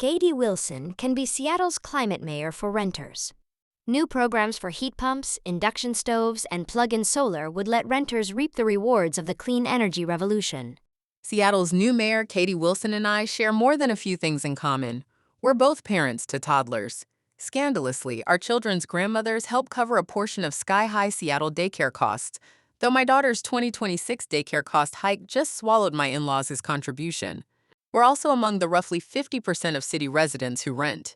Katie Wilson can be Seattle's climate mayor for renters. New programs for heat pumps, induction stoves, and plug-in solar would let renters reap the rewards of the clean energy revolution. Seattle's new mayor, Katie Wilson, and I share more than a few things in common. We're both parents to toddlers. Scandalously, our children's grandmothers help cover a portion of sky-high Seattle daycare costs, though my daughter's 2026 daycare cost hike just swallowed my in-laws' contribution. We're also among the roughly 50% of city residents who rent.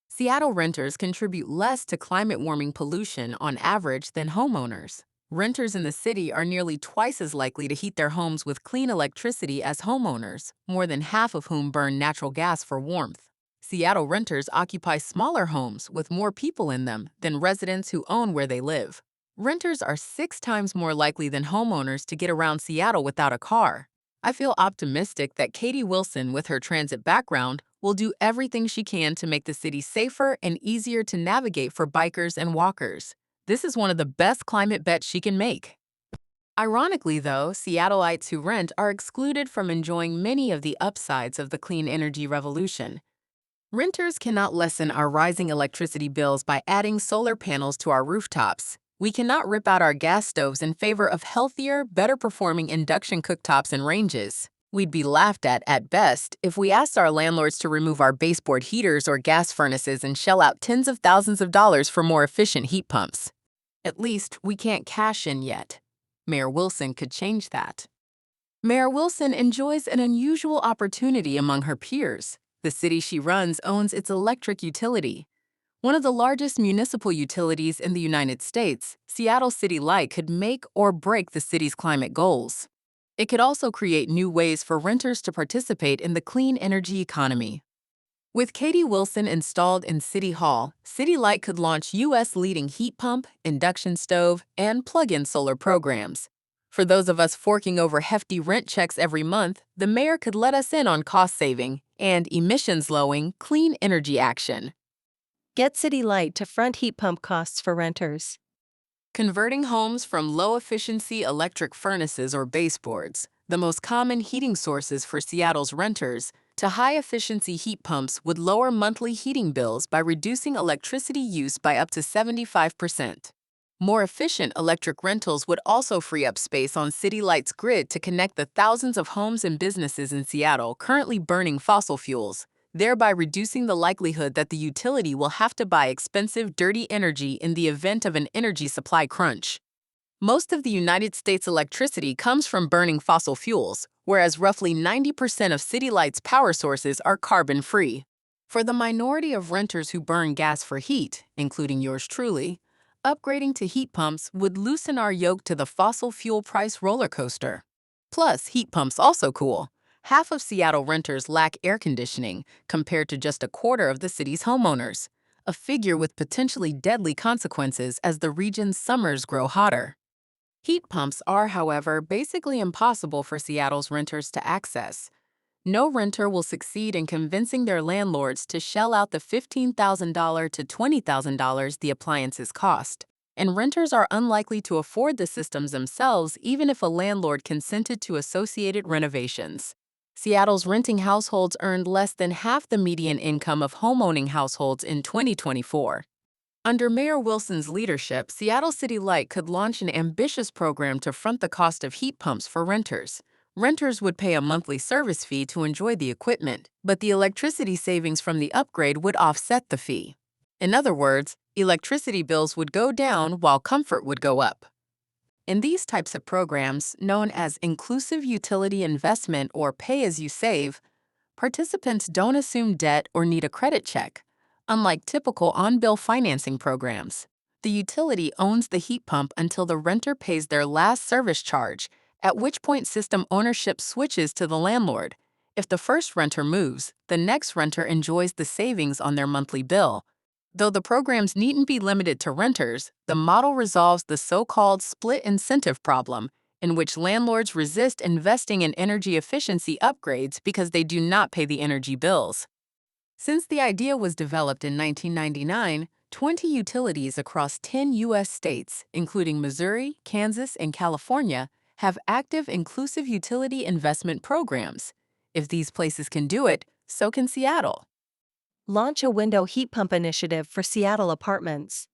Seattle renters contribute less to climate warming pollution on average than homeowners. Renters in the city are nearly twice as likely to heat their homes with clean electricity as homeowners, more than half of whom burn natural gas for warmth. Seattle renters occupy smaller homes with more people in them than residents who own where they live. Renters are 6 times more likely than homeowners to get around Seattle without a car. I feel optimistic that Katie Wilson, with her transit background, will do everything she can to make the city safer and easier to navigate for bikers and walkers. This is one of the best climate bets she can make. Ironically, though, Seattleites who rent are excluded from enjoying many of the upsides of the clean energy revolution. Renters cannot lessen our rising electricity bills by adding solar panels to our rooftops. We cannot rip out our gas stoves in favor of healthier, better-performing induction cooktops and ranges. We'd be laughed at best, if we asked our landlords to remove our baseboard heaters or gas furnaces and shell out tens of thousands of dollars for more efficient heat pumps. At least, we can't cash in yet. Mayor Wilson could change that. Mayor Wilson enjoys an unusual opportunity among her peers. The city she runs owns its electric utility. One of the largest municipal utilities in the United States, Seattle City Light could make or break the city's climate goals. It could also create new ways for renters to participate in the clean energy economy. With Katie Wilson installed in City Hall, City Light could launch U.S. leading heat pump, induction stove, and plug-in solar programs. For those of us forking over hefty rent checks every month, the mayor could let us in on cost-saving and emissions-lowering clean energy action. Get City Light to front heat pump costs for renters. Converting homes from low-efficiency electric furnaces or baseboards, the most common heating sources for Seattle's renters, to high-efficiency heat pumps would lower monthly heating bills by reducing electricity use by up to 75%. More efficient electric rentals would also free up space on City Light's grid to connect the thousands of homes and businesses in Seattle currently burning fossil fuels, thereby reducing the likelihood that the utility will have to buy expensive, dirty energy in the event of an energy supply crunch. Most of the United States' electricity comes from burning fossil fuels, whereas roughly 90% of City Light's power sources are carbon-free. For the minority of renters who burn gas for heat, including yours truly, upgrading to heat pumps would loosen our yoke to the fossil fuel price roller coaster. Plus, heat pumps also cool. Half of Seattle renters lack air conditioning, compared to just a quarter of the city's homeowners, a figure with potentially deadly consequences as the region's summers grow hotter. Heat pumps are, however, basically impossible for Seattle's renters to access. No renter will succeed in convincing their landlords to shell out the $15,000 to $20,000 the appliances cost, and renters are unlikely to afford the systems themselves even if a landlord consented to associated renovations. Seattle's renting households earned less than half the median income of homeowning households in 2024. Under Mayor Wilson's leadership, Seattle City Light could launch an ambitious program to front the cost of heat pumps for renters. Renters would pay a monthly service fee to enjoy the equipment, but the electricity savings from the upgrade would offset the fee. In other words, electricity bills would go down while comfort would go up. In these types of programs, known as inclusive utility investment or pay-as-you-save, participants don't assume debt or need a credit check. Unlike typical on-bill financing programs, the utility owns the heat pump until the renter pays their last service charge, at which point system ownership switches to the landlord. If the first renter moves, the next renter enjoys the savings on their monthly bill. Though the programs needn't be limited to renters, the model resolves the so-called split incentive problem, in which landlords resist investing in energy efficiency upgrades because they do not pay the energy bills. Since the idea was developed in 1999, 20 utilities across 10 U.S. states, including Missouri, Kansas, and California, have active inclusive utility investment programs. If these places can do it, so can Seattle. Launch a window heat pump initiative for Seattle apartments.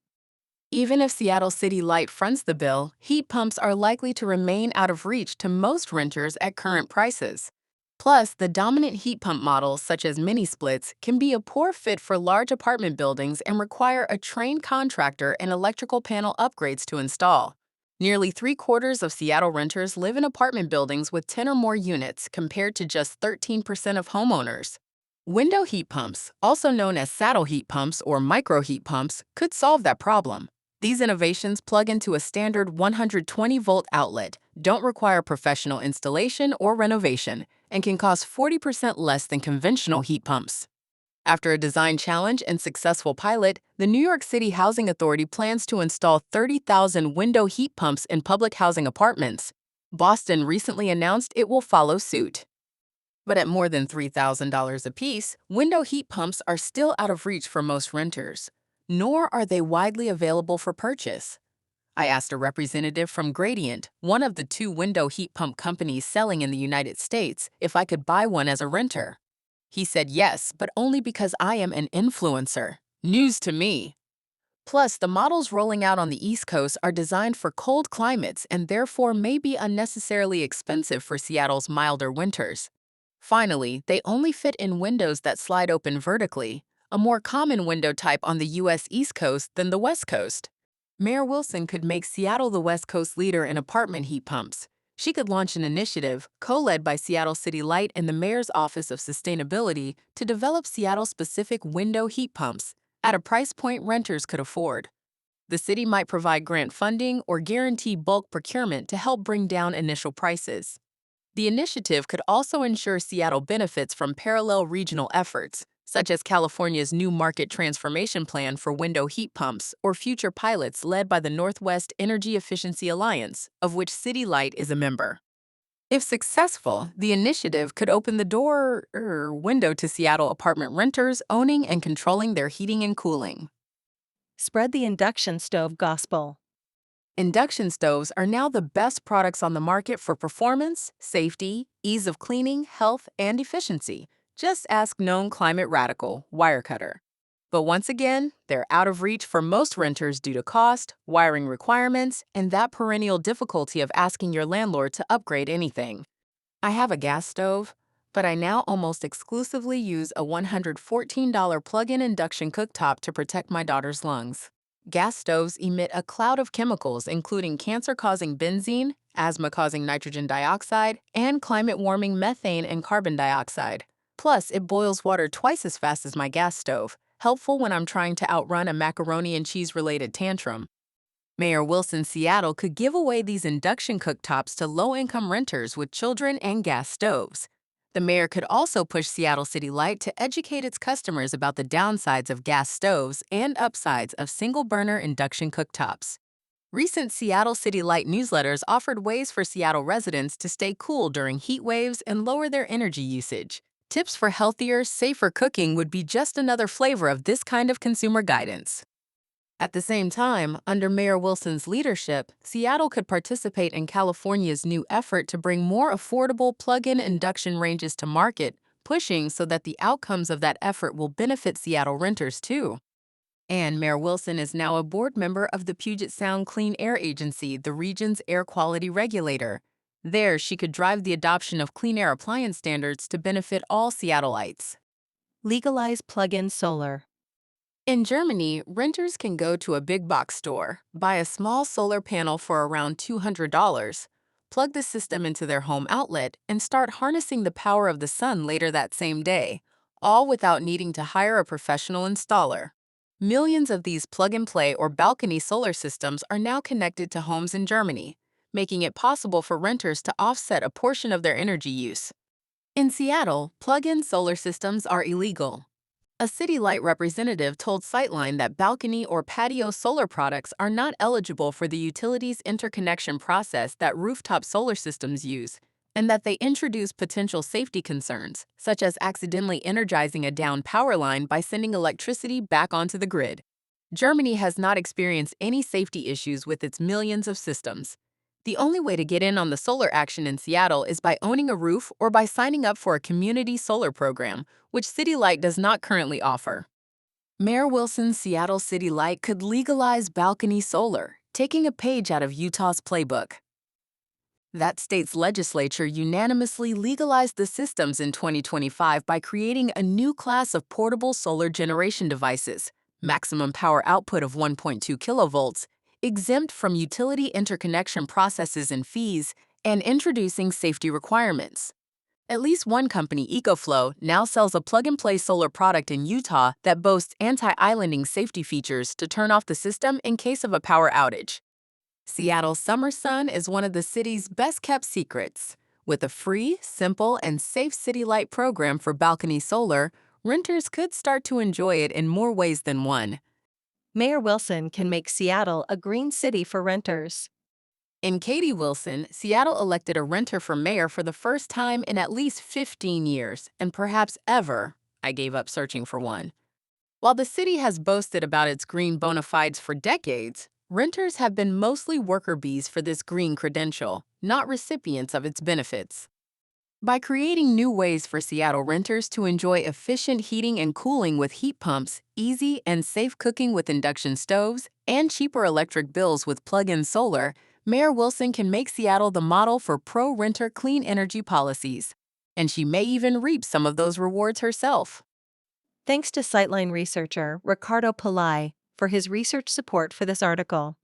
Even if Seattle City Light fronts the bill, heat pumps are likely to remain out of reach to most renters at current prices. Plus, the dominant heat pump models, such as mini splits, can be a poor fit for large apartment buildings and require a trained contractor and electrical panel upgrades to install. Nearly 3/4 of Seattle renters live in apartment buildings with 10 or more units, compared to just 13% of homeowners. Window heat pumps, also known as saddle heat pumps or micro heat pumps, could solve that problem. These innovations plug into a standard 120-volt outlet, don't require professional installation or renovation, and can cost 40% less than conventional heat pumps. After a design challenge and successful pilot, the New York City Housing Authority plans to install 30,000 window heat pumps in public housing apartments. Boston recently announced it will follow suit. But at more than $3,000 apiece, window heat pumps are still out of reach for most renters, nor are they widely available for purchase. I asked a representative from Gradient, one of the 2 window heat pump companies selling in the United States, if I could buy one as a renter. He said yes, but only because I am an influencer. News to me. Plus, the models rolling out on the East Coast are designed for cold climates and therefore may be unnecessarily expensive for Seattle's milder winters. Finally, they only fit in windows that slide open vertically, a more common window type on the U.S. East Coast than the West Coast. Mayor Wilson could make Seattle the West Coast leader in apartment heat pumps. She could launch an initiative, co-led by Seattle City Light and the Mayor's Office of Sustainability, to develop Seattle-specific window heat pumps at a price point renters could afford. The city might provide grant funding or guarantee bulk procurement to help bring down initial prices. The initiative could also ensure Seattle benefits from parallel regional efforts, such as California's new market transformation plan for window heat pumps or future pilots led by the Northwest Energy Efficiency Alliance, of which City Light is a member. If successful, the initiative could open the window to Seattle apartment renters owning and controlling their heating and cooling. Spread the induction stove gospel. Induction stoves are now the best products on the market for performance, safety, ease of cleaning, health, and efficiency. Just ask known climate radical, Wirecutter. But once again, they're out of reach for most renters due to cost, wiring requirements, and that perennial difficulty of asking your landlord to upgrade anything. I have a gas stove, but I now almost exclusively use a $114 plug-in induction cooktop to protect my daughter's lungs. Gas stoves emit a cloud of chemicals including cancer-causing benzene, asthma-causing nitrogen dioxide, and climate-warming methane and carbon dioxide. Plus, it boils water twice as fast as my gas stove, helpful when I'm trying to outrun a macaroni and cheese-related tantrum. Mayor Wilson Seattle could give away these induction cooktops to low-income renters with children and gas stoves. The mayor could also push Seattle City Light to educate its customers about the downsides of gas stoves and upsides of single-burner induction cooktops. Recent Seattle City Light newsletters offered ways for Seattle residents to stay cool during heat waves and lower their energy usage. Tips for healthier, safer cooking would be just another flavor of this kind of consumer guidance. At the same time, under Mayor Wilson's leadership, Seattle could participate in California's new effort to bring more affordable plug-in induction ranges to market, pushing so that the outcomes of that effort will benefit Seattle renters too. And Mayor Wilson is now a board member of the Puget Sound Clean Air Agency, the region's air quality regulator. There, she could drive the adoption of clean air appliance standards to benefit all Seattleites. Legalize plug-in solar. In Germany, renters can go to a big box store, buy a small solar panel for around $200, plug the system into their home outlet, and start harnessing the power of the sun later that same day, all without needing to hire a professional installer. Millions of these plug-and-play or balcony solar systems are now connected to homes in Germany, making it possible for renters to offset a portion of their energy use. In Seattle, plug-in solar systems are illegal. A City Light representative told Sightline that balcony or patio solar products are not eligible for the utility's interconnection process that rooftop solar systems use, and that they introduce potential safety concerns, such as accidentally energizing a downed power line by sending electricity back onto the grid. Germany has not experienced any safety issues with its millions of systems. The only way to get in on the solar action in Seattle is by owning a roof or by signing up for a community solar program, which City Light does not currently offer. Mayor Wilson's Seattle City Light could legalize balcony solar, taking a page out of Utah's playbook. That state's legislature unanimously legalized the systems in 2025 by creating a new class of portable solar generation devices, maximum power output of 1.2 kilovolts, exempt from utility interconnection processes and fees, and introducing safety requirements. At least one company, EcoFlow, now sells a plug-and-play solar product in Utah that boasts anti-islanding safety features to turn off the system in case of a power outage. Seattle's summer sun is one of the city's best-kept secrets. With a free, simple, and safe City Light program for balcony solar, renters could start to enjoy it in more ways than one. Mayor Wilson can make Seattle a green city for renters. In Katie Wilson, Seattle elected a renter for mayor for the first time in at least 15 years, and perhaps ever. I gave up searching for one. While the city has boasted about its green bona fides for decades, renters have been mostly worker bees for this green credential, not recipients of its benefits. By creating new ways for Seattle renters to enjoy efficient heating and cooling with heat pumps, easy and safe cooking with induction stoves, and cheaper electric bills with plug-in solar, Mayor Wilson can make Seattle the model for pro-renter clean energy policies. And she may even reap some of those rewards herself. Thanks to Sightline researcher Ricardo Pillai for his research support for this article.